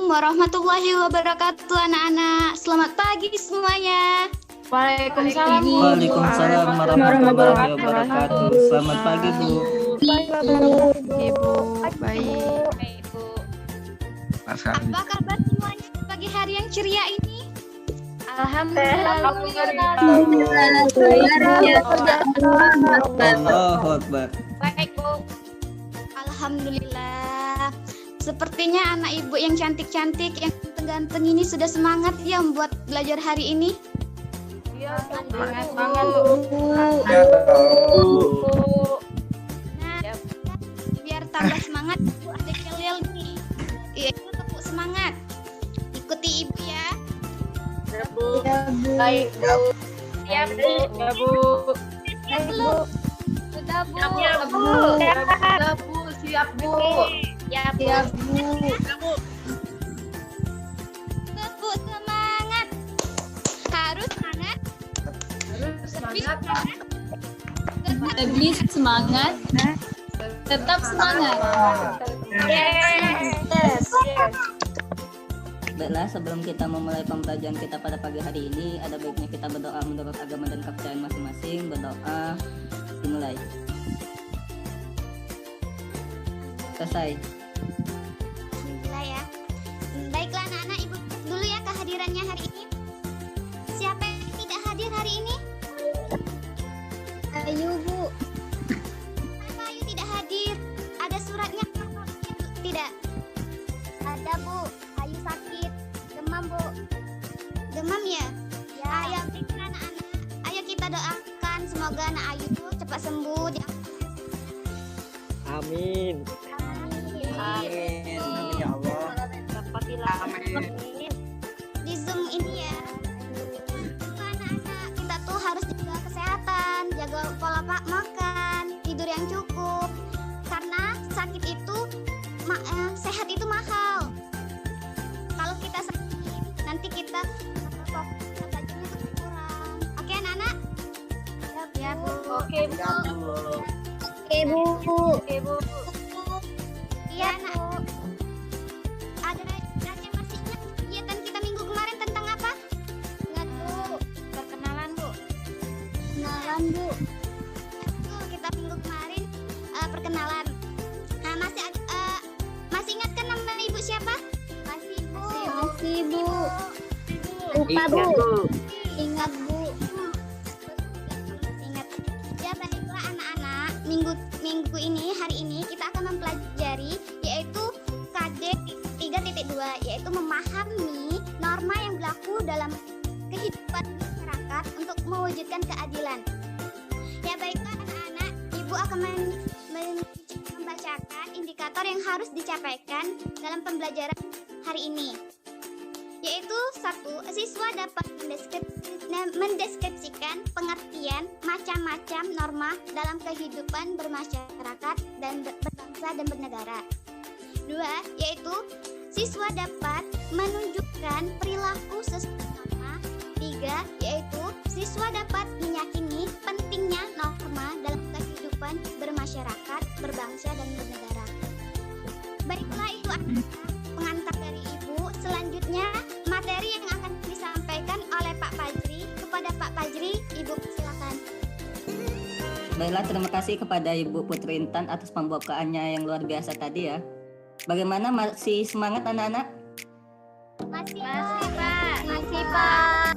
warahmatullahi wabarakatuh anak-anak. Selamat pagi semuanya. Waalaikumsalam. Waalaikumsalam warahmatullahi wabarakatuh. Selamat pagi, Bu. Ibu, baik. Ibu. Apa kabar semuanya di pagi hari yang ceria ini? Allahu Akbar. Baik, Bu. Alhamdulillah. Sepertinya anak ibu yang cantik-cantik, yang ganteng ini sudah semangat ya membuat belajar hari ini. Semangat banget, Nah, biar tambah semangat, Bu, ada yel-yel nih. Iya, itu tepuk semangat. Ikuti ibu ya. Baik, Bu. Ya, Bu. Ya, Bu. Siap belum? Sudah, Bu. Siap, Bu. Sudah, Bu. Siap, Bu. Ya, Bu. Tepuk semangat. Harus semangat. Lebih semangat. Tetap semangat. Yes. Baiklah, sebelum kita memulai pembelajaran kita pada pagi hari ini, ada baiknya kita berdoa menurut agama dan kepercayaan masing-masing. Berdoa, dimulai. Selesai. Alhamdulillah ya. Baiklah anak-anak, ibu dulu ya kehadirannya hari ini. Siapa yang tidak hadir hari ini? Ayu, Bu. Kenapa Ayu tidak hadir? Ada suratnya? Tidak. Ada, Bu. Ayu sakit. Demam, Bu. Demam ya? Ya. Ayo anak-anak. Ayo kita doakan semoga anak Ayu cepat sembuh. Amin. Amin. Ya Allah. Amin. Di Zoom ini ya. Anak-anak, kita tuh harus jaga kesehatan, jaga pola makan, tidur yang cukup. Karena sakit itu sehat itu mahal. Kalau kita sakit, nanti kita belajarnya tuh kurang. Oke, anak-anak? Ya, Bu. Oke, Bu. Oke, Bu. Oke, Bu. Iya, Nak. Ada yang masih ingat kegiatan kita minggu kemarin tentang apa? Ingat, Bu. Perkenalan, Bu. Perkenalan, Bu. Tuh, kita minggu kemarin perkenalan. Nah, masih ingat kan nama Ibu siapa? Masih, Bu. Masih, Bu. Lupa, Bu. Ingat, Bu. Ingat. Ya, baiklah anak-anak. Minggu ini, hari ini kita akan mempelajari yaitu KD 3.2, yaitu memahami norma yang berlaku dalam kehidupan masyarakat untuk mewujudkan keadilan. Ya, baiklah anak-anak, Ibu akan membacakan indikator yang harus dicapaikan dalam pembelajaran hari ini. Yaitu 1. Siswa dapat mendeskripsikan pengertian macam-macam norma dalam kehidupan bermasyarakat dan berbangsa dan bernegara. 2. Yaitu siswa dapat menunjukkan perilaku sesuai norma. 3. Yaitu siswa dapat meyakini pentingnya norma dalam kehidupan bermasyarakat, berbangsa dan bernegara. Baiklah, itu pengantar dari Ibu. Selanjutnya materi yang akan disampaikan oleh Pak Fajri. Kepada Pak Fajri, Ibu silakan. Baiklah, terima kasih kepada Ibu Putri Intan atas pembukaannya yang luar biasa tadi ya. Bagaimana, masih semangat anak-anak? Masih, Pak. Masih, Pak.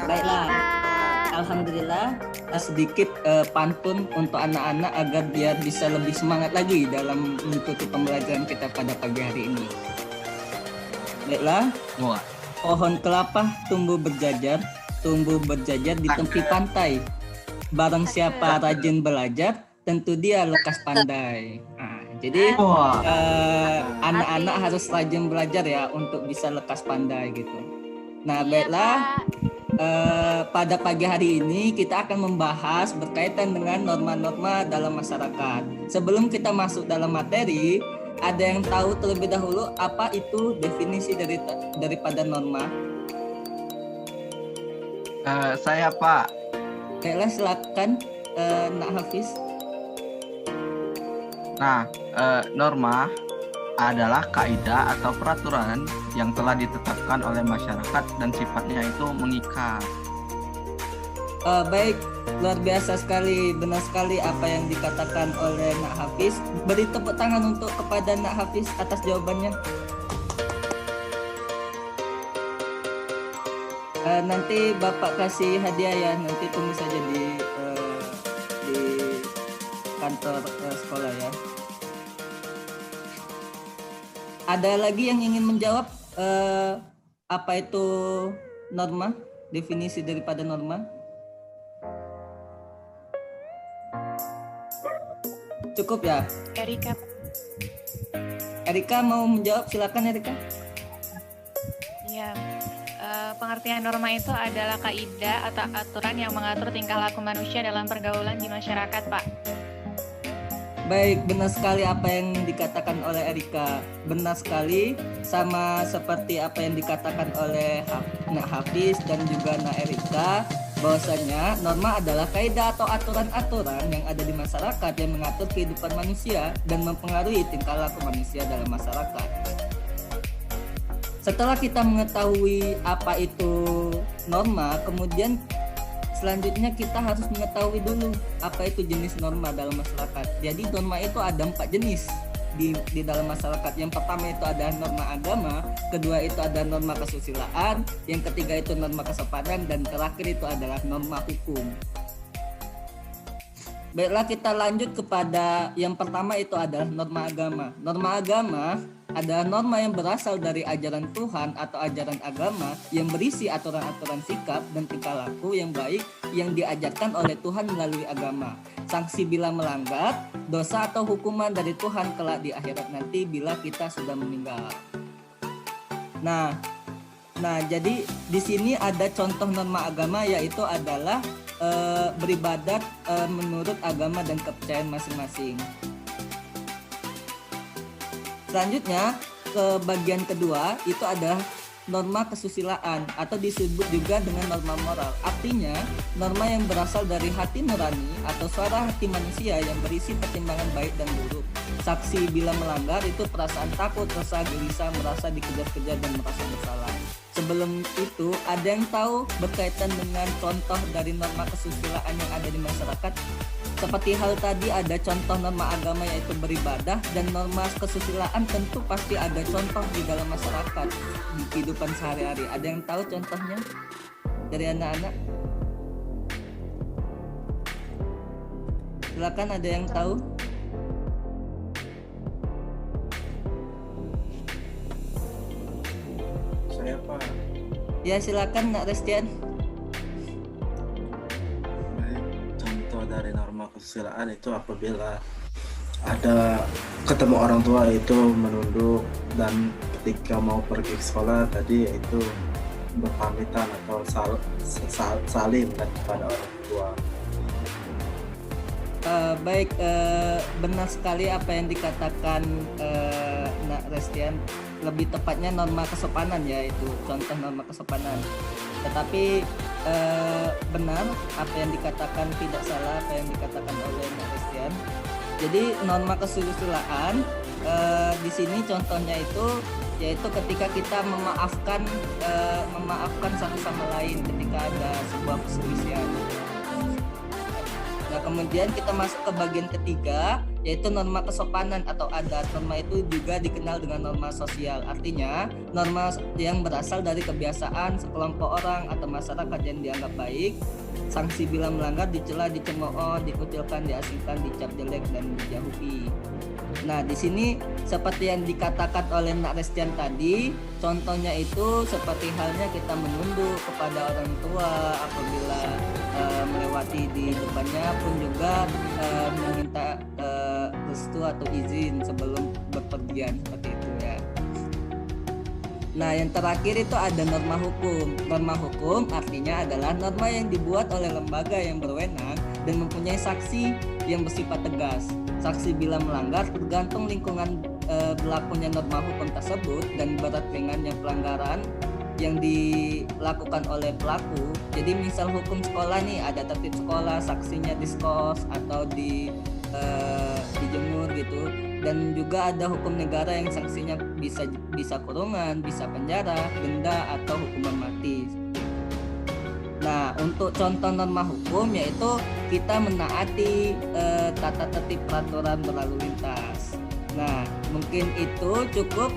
Baiklah. Alhamdulillah, sedikit pantun untuk anak-anak agar biar bisa lebih semangat lagi dalam mengikuti pembelajaran kita pada pagi hari ini. Baiklah, pohon kelapa tumbuh berjajar di tepi pantai. Barang siapa rajin belajar, tentu dia lekas pandai. Nah, jadi anak-anak harus rajin belajar ya untuk bisa lekas pandai gitu. Nah, baiklah. Pada pagi hari ini kita akan membahas berkaitan dengan norma-norma dalam masyarakat. Sebelum kita masuk dalam materi, ada yang tahu terlebih dahulu apa itu definisi daripada norma? Saya, Pak. Baiklah, silakan Nak Hafiz. Nah, norma adalah kaidah atau peraturan yang telah ditetapkan oleh masyarakat dan sifatnya itu mengikat. Baik, luar biasa sekali, benar sekali apa yang dikatakan oleh Nak Hafiz. Beri tepuk tangan untuk kepada Nak Hafiz atas jawabannya. Nanti Bapak kasih hadiah ya, nanti tunggu saja di kantor sekolah ya. Ada lagi yang ingin menjawab apa itu norma, definisi daripada norma? Cukup ya? Erika mau menjawab, silakan Erika. Ya, pengertian norma itu adalah kaidah atau aturan yang mengatur tingkah laku manusia dalam pergaulan di masyarakat, Pak. Baik, benar sekali apa yang dikatakan oleh Erika. Benar sekali, sama seperti apa yang dikatakan oleh Nak Hafiz dan juga Nak Erika, bahwasanya norma adalah kaidah atau aturan-aturan yang ada di masyarakat yang mengatur kehidupan manusia dan mempengaruhi tingkah laku manusia dalam masyarakat. Setelah kita mengetahui apa itu norma, kemudian selanjutnya kita harus mengetahui dulu apa itu jenis norma dalam masyarakat. Jadi norma itu ada 4 jenis di dalam masyarakat. Yang pertama itu ada norma agama, kedua itu ada norma kesusilaan, yang ketiga itu norma kesopanan, dan terakhir itu adalah norma hukum. Baiklah, kita lanjut kepada yang pertama, itu adalah norma agama. Norma agama adalah norma yang berasal dari ajaran Tuhan atau ajaran agama yang berisi aturan-aturan sikap dan tingkah laku yang baik yang diajarkan oleh Tuhan melalui agama. Sanksi bila melanggar, dosa atau hukuman dari Tuhan kelak di akhirat nanti bila kita sudah meninggal. Nah, jadi di sini ada contoh norma agama, yaitu adalah beribadat menurut agama dan kepercayaan masing-masing. Selanjutnya ke bagian kedua itu adalah norma kesusilaan atau disebut juga dengan norma moral. Artinya norma yang berasal dari hati nurani atau suara hati manusia yang berisi pertimbangan baik dan buruk. Saksi bila melanggar itu perasaan takut, rasa gelisah, merasa dikejar-kejar dan merasa bersalah. Sebelum itu, ada yang tahu berkaitan dengan contoh dari norma kesusilaan yang ada di masyarakat? Seperti hal tadi, ada contoh norma agama yaitu beribadah, dan norma kesusilaan tentu pasti ada contoh di dalam masyarakat di kehidupan sehari-hari. Ada yang tahu contohnya dari anak-anak? Silakan, ada yang tahu? Saya Pak. Ya, silakan Nak Restian. Baik, contoh dari norma kesusilaan itu apabila ada ketemu orang tua itu menunduk, dan ketika mau pergi ke sekolah tadi itu berpamitan atau salim kepada orang tua. Baik, benar sekali apa yang dikatakan Nak Restian. Lebih tepatnya norma kesopanan ya, itu contoh norma kesopanan. Tetapi benar apa yang dikatakan, tidak salah apa yang dikatakan oleh Nak Restian. Jadi norma kesusilaan di sini contohnya itu yaitu ketika kita memaafkan satu sama lain ketika ada sebuah perselisihan. Nah, kemudian kita masuk ke bagian ketiga, yaitu norma kesopanan atau adat. Norma itu juga dikenal dengan norma sosial. Artinya, norma yang berasal dari kebiasaan sekelompok orang atau masyarakat yang dianggap baik. Sanksi bila melanggar dicela, dicemooh, dikucilkan, diasingkan, dicap jelek, dan dijauhi. Nah, di sini seperti yang dikatakan oleh Nak Restian tadi, contohnya itu seperti halnya kita menunduk kepada orang tua apabila melewati di depannya, pun juga meminta restu atau izin sebelum berpergian, seperti itu ya. Nah, yang terakhir itu ada norma hukum. Norma hukum artinya adalah norma yang dibuat oleh lembaga yang berwenang dan mempunyai sanksi yang bersifat tegas. Sanksi bila melanggar tergantung lingkungan berlakunya norma hukum tersebut dan berat ringannya pelanggaran yang dilakukan oleh pelaku. Jadi misal hukum sekolah nih, ada tertib sekolah, saksinya diskors atau dijemur gitu. dan juga ada hukum negara yang sanksinya bisa kurungan, bisa penjara, denda atau hukuman mati. Nah, untuk contoh norma hukum yaitu kita menaati tata tertib peraturan berlalu lintas. Nah, mungkin itu cukup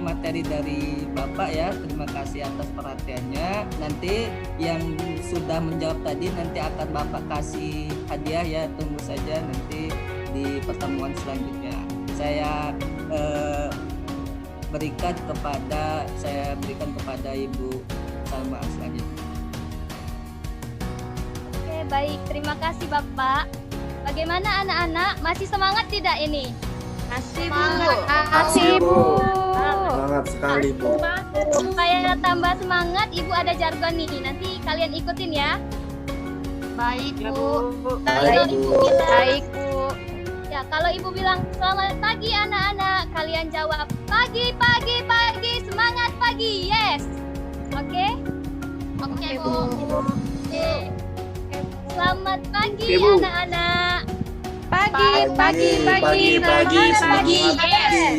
materi dari Bapak ya. Terima kasih atas perhatiannya. Nanti yang sudah menjawab tadi nanti akan Bapak kasih hadiah ya. Tunggu saja nanti di pertemuan selanjutnya. Saya berikan kepada Ibu Salma selanjutnya. Oke, baik. Terima kasih Bapak. Bagaimana anak-anak? Masih semangat tidak ini? Masih, Bu. Makasih, Bu. Semangat sekali, Bu. Supaya tambah semangat, Ibu ada jargon nih. Nanti kalian ikutin ya. Baik, Bu. Baik, Bu. Baik, Bu. Ya, kalau Ibu bilang selamat pagi anak-anak, kalian jawab pagi, pagi, pagi, semangat pagi. Yes. Oke? Oke, Bu. Oke. Selamat pagi Oke, Bu. anak-anak. Pagi, Pagi.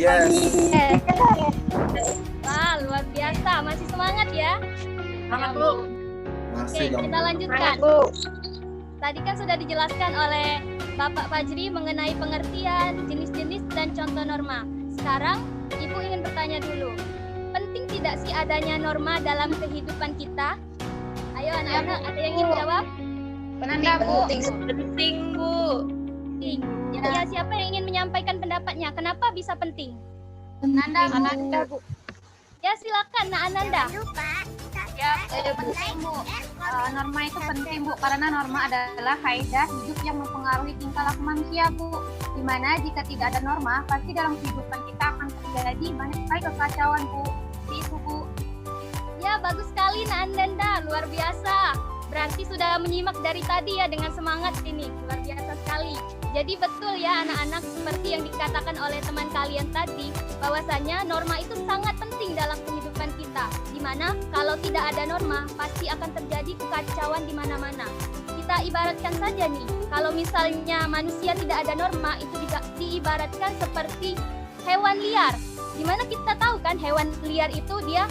Yes. Wah, luar biasa. Masih semangat ya? Semangat, Bu. Masih Oke, dong. kita lanjutkan. Bu. Tadi kan sudah dijelaskan oleh Bapak Fajri mengenai pengertian, jenis-jenis, dan contoh norma. Sekarang, Ibu ingin bertanya dulu. Penting tidak sih adanya norma dalam kehidupan kita? Ayo anak-anak, ada yang ingin jawab? Penanda, Bu. Penting, Bu. Penting. Ya, siapa yang ingin menyampaikan pendapatnya? Kenapa bisa penting? Penanda, Bu. Ya, silakan, Nak Ananda. Ya, penting Bu. Norma itu penting Bu, karena norma adalah kaidah hidup yang mempengaruhi tingkah laku manusia Bu. Dimana jika tidak ada norma, pasti dalam kehidupan kita akan terjadi banyak sekali kekacauan Bu. Seperti itu Bu. Ya, bagus sekali Nak Ananda, luar biasa. Berarti sudah menyimak dari tadi ya dengan semangat ini, luar biasa sekali. Jadi betul ya anak-anak, seperti yang dikatakan oleh teman kalian tadi, bahwasanya norma itu sangat penting dalam kehidupan kita. Dimana kalau tidak ada norma, pasti akan terjadi kekacauan di mana-mana. Kita ibaratkan saja nih, kalau misalnya manusia tidak ada norma, itu diibaratkan seperti hewan liar. Dimana kita tahu kan hewan liar itu dia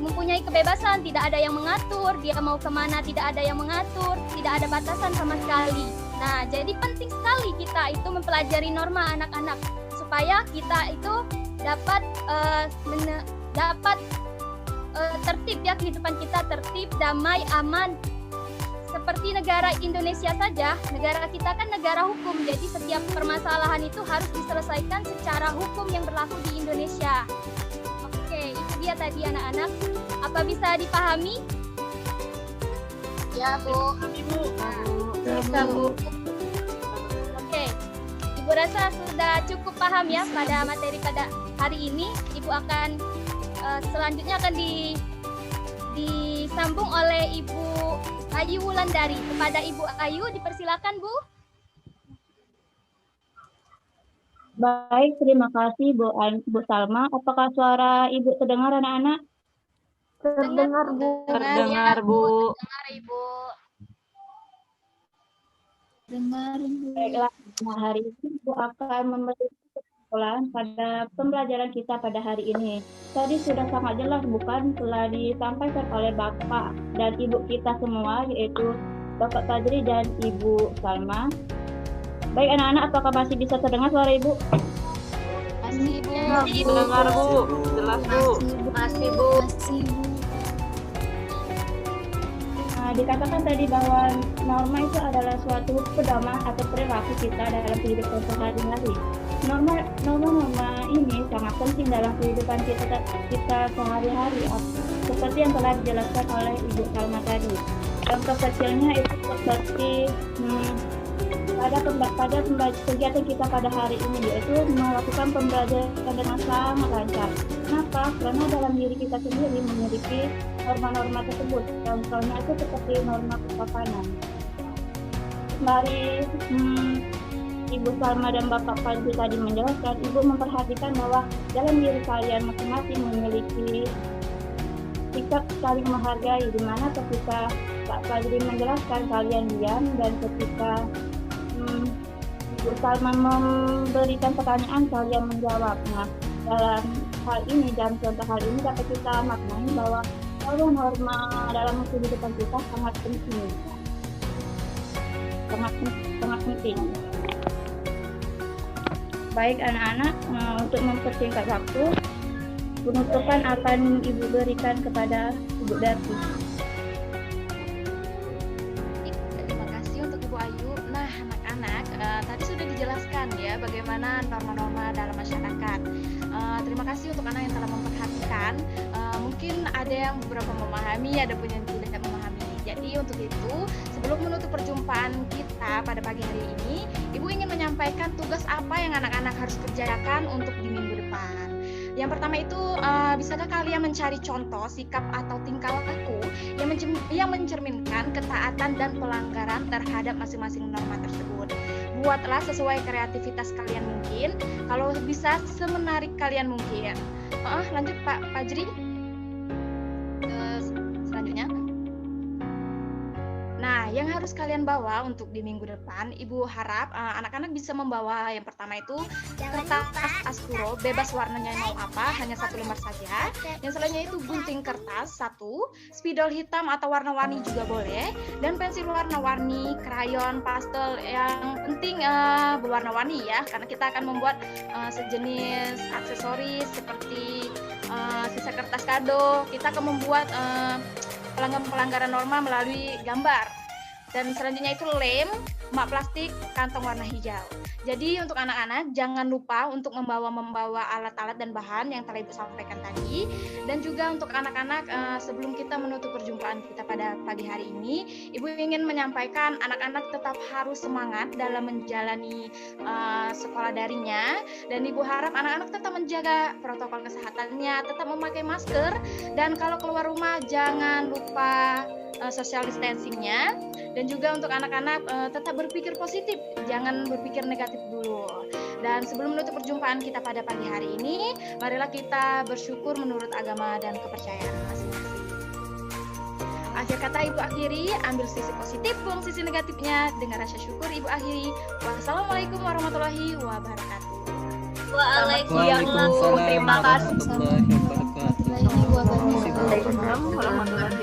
mempunyai kebebasan, tidak ada yang mengatur, dia mau kemana tidak ada yang mengatur, tidak ada batasan sama sekali. Nah, jadi penting sekali kita itu mempelajari norma anak-anak supaya kita itu dapat tertib ya, kehidupan kita tertib, damai, aman. Seperti negara Indonesia saja, negara kita kan negara hukum, jadi setiap permasalahan itu harus diselesaikan secara hukum yang berlaku di Indonesia. Oke, itu dia tadi anak-anak. Apa bisa dipahami? Ya Bu. Ya, Bu. Oke, Ibu rasa sudah cukup paham ya pada materi pada hari ini. Ibu akan selanjutnya akan disambung oleh Ibu Ayu Wulandari. Kepada Ibu Ayu dipersilakan Bu. Baik, terima kasih Bu Salma. Apakah suara Ibu terdengar anak-anak? Terdengar Bu. Terdengar Bu. Dengar Ibu. Baiklah, nah, hari ini Ibu akan memberi kesimpulan pada pembelajaran kita pada hari ini. Tadi sudah sangat jelas bukan, telah disampaikan oleh Bapak dan Ibu kita semua, yaitu Bapak Fajri dan Ibu Salma. Baik anak-anak, apakah masih bisa terdengar suara Ibu? Masih Bu. Terdengar Bu. Jelas Bu. Masih Bu. Nah, dikatakan tadi bahwa norma itu adalah suatu pedoman atau perilaku kita dalam kehidupan sehari-hari. Norma ini sangat penting dalam kehidupan kita sehari-hari, seperti yang telah dijelaskan oleh Ibu Salma tadi. Contoh kecilnya itu seperti pada kegiatan kita pada hari ini, yaitu melakukan pembelajaran dengan sangat lancar. Kenapa? Karena dalam diri kita sendiri memiliki norma-norma tersebut. Contohnya itu seperti norma kesopanan. Dari Ibu Salma dan Bapak Fajri tadi menjelaskan, Ibu memperhatikan bahwa dalam diri kalian masing-masing memiliki sikap saling menghargai, di mana ketika Pak Fajri menjelaskan kalian diam, dan ketika Ibu Salma memberikan pertanyaan, kalian menjawab. Nah, dalam hal ini, dalam contoh hal ini dapat kita maknai bahwa norma dalam kehidupan kita sangat penting. Sangat penting. Baik anak-anak, untuk mempersingkat waktu, penutupan akan Ibu berikan kepada Ibu Darti. Terima kasih untuk Ibu Ayu. Nah, anak-anak, tadi sudah dijelaskan ya bagaimana norma-norma dalam masyarakat. Terima kasih untuk anak yang telah memperhatikan. Mungkin ada yang beberapa memahami, ada pun yang tidak memahami. Jadi untuk itu, sebelum menutup perjumpaan kita pada pagi hari ini, Ibu ingin menyampaikan tugas apa yang anak-anak harus kerjakan untuk di minggu depan. Yang pertama itu, bisakah kalian mencari contoh sikap atau tingkah laku yang mencerminkan ketaatan dan pelanggaran terhadap masing-masing norma tersebut. Buatlah sesuai kreativitas kalian mungkin, kalau bisa semenarik kalian mungkin. Lanjut Pak Fajri. Selanjutnya. Nah, yang harus kalian bawa untuk di minggu depan, Ibu harap anak-anak bisa membawa yang pertama itu kertas askuro, bebas warnanya mau apa, hanya 1 lembar saja. Yang selanjutnya itu gunting kertas 1, spidol hitam atau warna-warni juga boleh, dan pensil warna-warni, krayon, pastel, yang penting berwarna-warni ya, karena kita akan membuat sejenis aksesoris seperti sisa kertas kado. Kita akan membuat pelanggaran norma melalui gambar. Dan selanjutnya itu lem, mak plastik, kantong warna hijau. Jadi untuk anak-anak jangan lupa untuk membawa alat-alat dan bahan yang telah Ibu sampaikan tadi. Dan juga untuk anak-anak sebelum kita menutup perjumpaan kita pada pagi hari ini, Ibu ingin menyampaikan anak-anak tetap harus semangat dalam menjalani sekolah daringnya. Dan Ibu harap anak-anak tetap menjaga protokol kesehatannya, tetap memakai masker, dan kalau keluar rumah jangan lupa social distancing-nya. Dan juga untuk anak-anak tetap berpikir positif, jangan berpikir negatif dulu. Dan sebelum menutup perjumpaan kita pada pagi hari ini, marilah kita bersyukur menurut agama dan kepercayaan masing-masing. Akhir kata Ibu akhiri, ambil sisi positif, buang sisi negatifnya. Dengan rasa syukur Ibu akhiri. Wassalamualaikum warahmatullahi wabarakatuh. Waalaikumsalam. Terima kasih. warahmatullahi wabarakatuh. Waalaikumsalam warahmatullahi wabarakatuh.